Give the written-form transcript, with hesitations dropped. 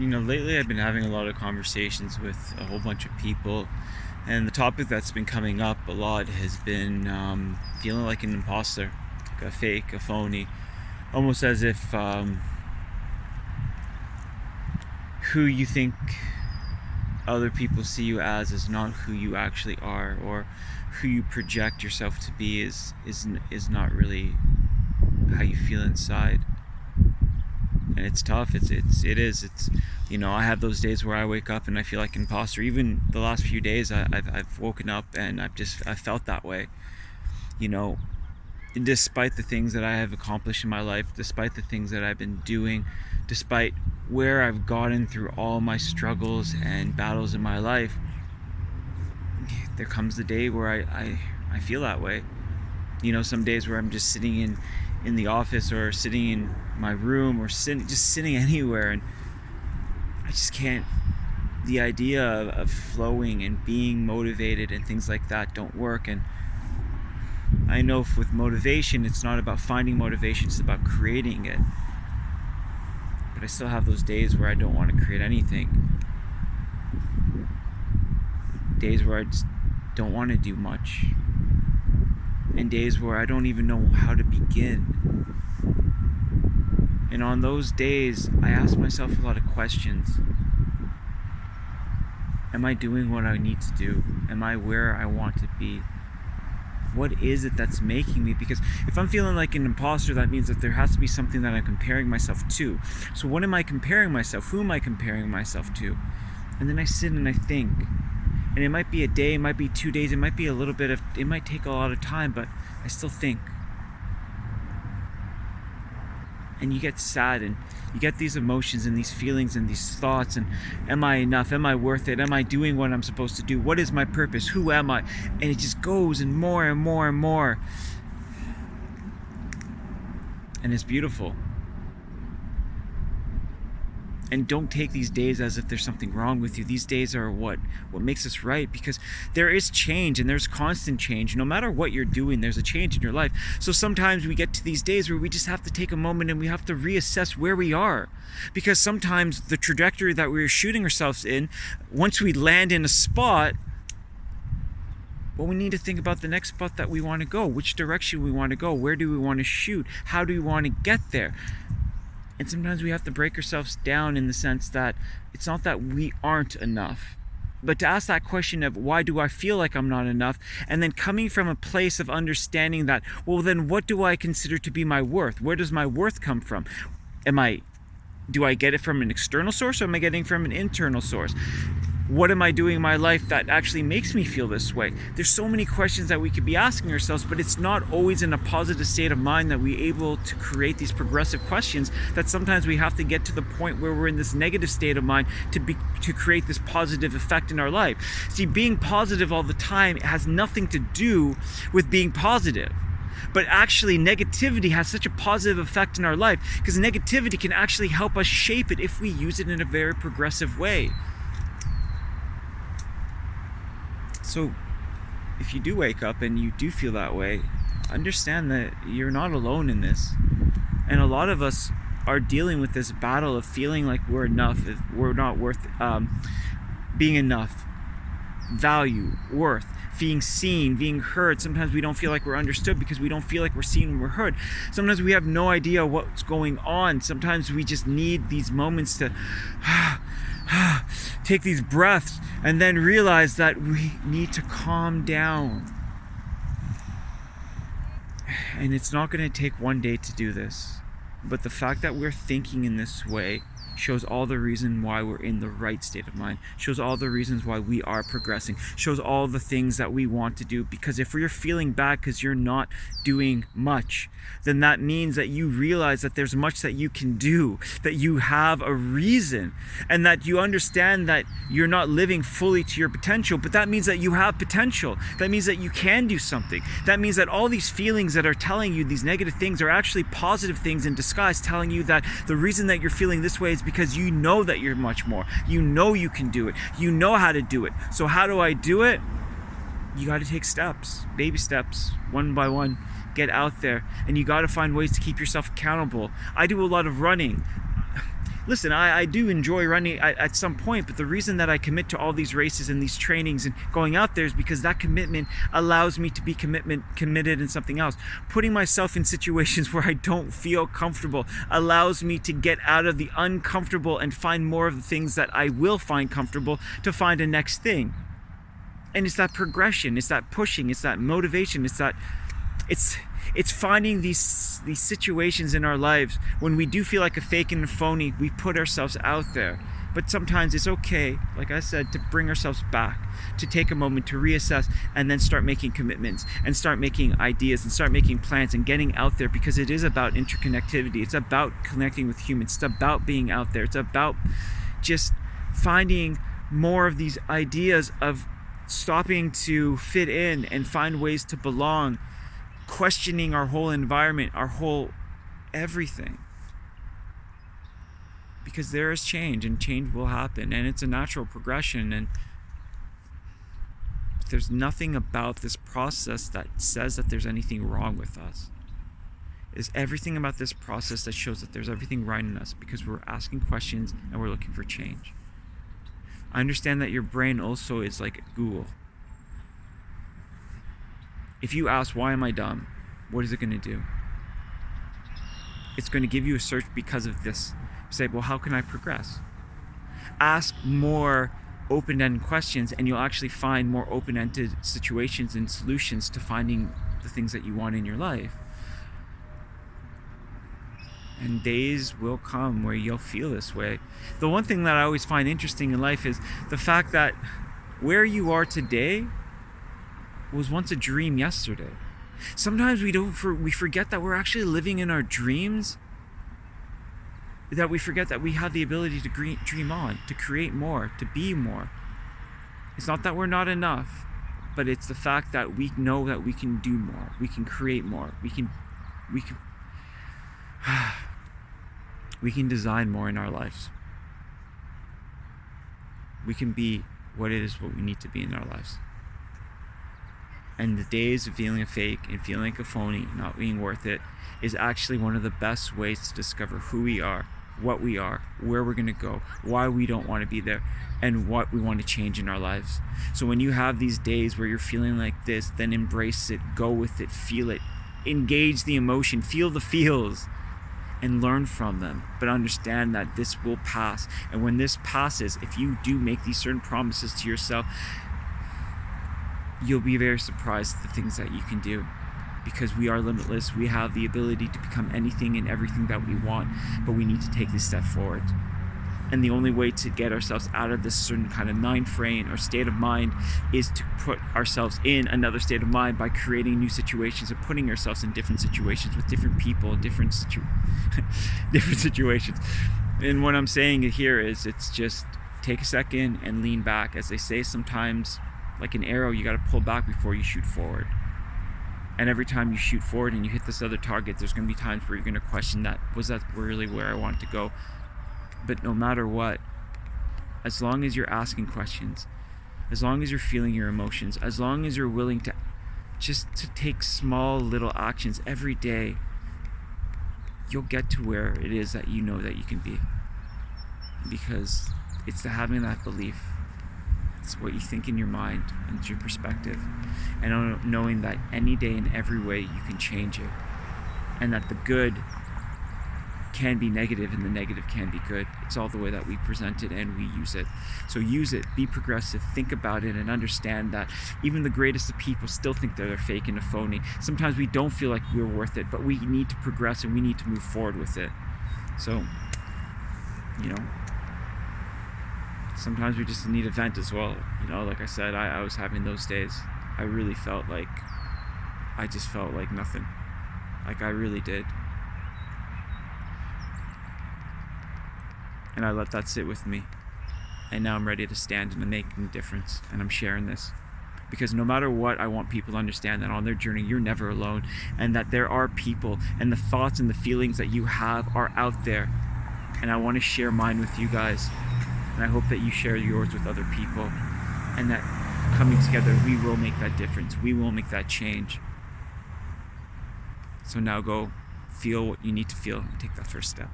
Lately I've been having a lot of conversations with a whole bunch of people, and the topic that's been coming up a lot has been feeling like an imposter, like a fake, a phony, almost as if who you think other people see you as is not who you actually are, or who you project yourself to be is not really how you feel inside. And it's tough. I have those days where I wake up and I feel like an imposter. Even the last few days, I've woken up and I've felt that way. You know, despite the things that I have accomplished in my life, despite the things that I've been doing, despite where I've gotten through all my struggles and battles in my life, there comes the day where I feel that way. Some days where I'm just sitting in the office, or sitting in my room, or just sitting anywhere, and I just can't. The idea of flowing and being motivated and things like that don't work. And I know with motivation, it's not about finding motivation, it's about creating it. But I still have those days where I don't want to create anything. Days where I just don't want to do much. And days where I don't even know how to begin. And on those days, I ask myself a lot of questions. Am I doing what I need to do? Am I where I want to be? What is it that's making me? Because if I'm feeling like an imposter, that means that there has to be something that I'm comparing myself to. So what am I comparing myself? Who am I comparing myself to? And then I sit and I think. And it might be a day, it might be 2 days, it might be it might take a lot of time, but I still think. And you get sad, and you get these emotions and these feelings and these thoughts, and am I enough? Am I worth it? Am I doing what I'm supposed to do? What is my purpose? Who am I? And it just goes and more and more and more. And it's beautiful. And don't take these days as if there's something wrong with you. These days are what makes us right, because there is change, and there's constant change. No matter what you're doing, there's a change in your life. So sometimes we get to these days where we just have to take a moment and we have to reassess where we are. Because sometimes the trajectory that we're shooting ourselves in, once we land in a spot, well, we need to think about the next spot that we want to go, which direction we want to go, where do we want to shoot, how do we want to get there. And sometimes we have to break ourselves down in the sense that it's not that we aren't enough, but to ask that question of why do I feel like I'm not enough, and then coming from a place of understanding that, well, then what do I consider to be my worth? Where does my worth come from? Do I get it from an external source, or am I getting from an internal source? What am I doing in my life that actually makes me feel this way? There's so many questions that we could be asking ourselves, but it's not always in a positive state of mind that we're able to create these progressive questions, that sometimes we have to get to the point where we're in this negative state of mind to create this positive effect in our life. See, being positive all the time has nothing to do with being positive. But actually, negativity has such a positive effect in our life, because negativity can actually help us shape it if we use it in a very progressive way. So if you do wake up and you do feel that way, understand that you're not alone in this. And a lot of us are dealing with this battle of feeling like we're enough, if we're not worth being enough, value, worth, being seen, being heard. Sometimes we don't feel like we're understood because we don't feel like we're seen and we're heard. Sometimes we have no idea what's going on. Sometimes we just need these moments to take these breaths and then realize that we need to calm down. And it's not going to take one day to do this. But the fact that we're thinking in this way shows all the reason why we're in the right state of mind, shows all the reasons why we are progressing, shows all the things that we want to do. Because if you're feeling bad because you're not doing much, then that means that you realize that there's much that you can do, that you have a reason, and that you understand that you're not living fully to your potential. But that means that you have potential. That means that you can do something. That means that all these feelings that are telling you these negative things are actually positive things in disguise, telling you that the reason that you're feeling this way is because you know that you're much more. You know you can do it. You know how to do it. So how do I do it? You got to take steps, baby steps, one by one. Get out there, and you got to find ways to keep yourself accountable. I do a lot of running. listen, I do enjoy running at some point, but the reason that I commit to all these races and these trainings and going out there is because that commitment allows me to be committed in something else. Putting myself in situations where I don't feel comfortable allows me to get out of the uncomfortable and find more of the things that I will find comfortable to find a next thing. And it's that progression, it's that pushing, it's that motivation, it's finding these situations in our lives when we do feel like a fake and a phony. We put ourselves out there, but sometimes it's okay, like I said, to bring ourselves back, to take a moment to reassess, and then start making commitments and start making ideas and start making plans and getting out there, because it is about interconnectivity. It's about connecting with humans. It's about being out there. It's about just finding more of these ideas of stopping to fit in and find ways to belong, questioning our whole environment, our whole everything. Because there is change, and change will happen, and it's a natural progression, and there's nothing about this process that says that there's anything wrong with us. It's everything about this process that shows that there's everything right in us, because we're asking questions and we're looking for change. I understand that your brain also is like Google. If you ask, why am I dumb? What is it going to do? It's going to give you a search because of this. Say, well, how can I progress? Ask more open-ended questions, and you'll actually find more open-ended situations and solutions to finding the things that you want in your life. And days will come where you'll feel this way. The one thing that I always find interesting in life is the fact that where you are today was once a dream yesterday. Sometimes we forget that we're actually living in our dreams, that we forget that we have the ability to dream on, to create more, to be more. It's not that we're not enough, but it's the fact that we know that we can do more, we can create more, we can design more in our lives. We can be what we need to be in our lives. And the days of feeling a fake and feeling like a phony, not being worth it, is actually one of the best ways to discover who we are, what we are, where we're going to go, why we don't want to be there, and what we want to change in our lives. So when you have these days where you're feeling like this, then embrace it, go with it, feel it, engage the emotion, feel the feels, and learn from them. But understand that this will pass. And when this passes, if you do make these certain promises to yourself, you'll be very surprised at the things that you can do, because we are limitless. We have the ability to become anything and everything that we want, but we need to take this step forward. And the only way to get ourselves out of this certain kind of mind frame or state of mind is to put ourselves in another state of mind by creating new situations and putting ourselves in different situations with different people, different situations. And what I'm saying here is, it's just take a second and lean back. As they say, sometimes like an arrow, you got to pull back before you shoot forward. And every time you shoot forward and you hit this other target, there's going to be times where you're going to question that, was that really where I wanted to go? But no matter what, as long as you're asking questions, as long as you're feeling your emotions, as long as you're willing to take small little actions every day, you'll get to where it is that you know that you can be. Because it's having that belief. It's what you think in your mind, and it's your perspective, and knowing that any day in every way you can change it, and that the good can be negative and the negative can be good. It's all the way that we present it and we use it. So use it, be progressive, think about it, and understand that even the greatest of people still think that they're fake and a phony. Sometimes we don't feel like we're worth it, but we need to progress and we need to move forward with it. So, sometimes we just need a vent as well. Like I said, I was having those days. I really felt like, I just felt like nothing. Like I really did. And I let that sit with me. And now I'm ready to stand and make a difference. And I'm sharing this. Because no matter what, I want people to understand that on their journey, you're never alone. And that there are people, and the thoughts and the feelings that you have are out there. And I want to share mine with you guys. And I hope that you share yours with other people. And that coming together, we will make that difference. We will make that change. So now go feel what you need to feel and take that first step.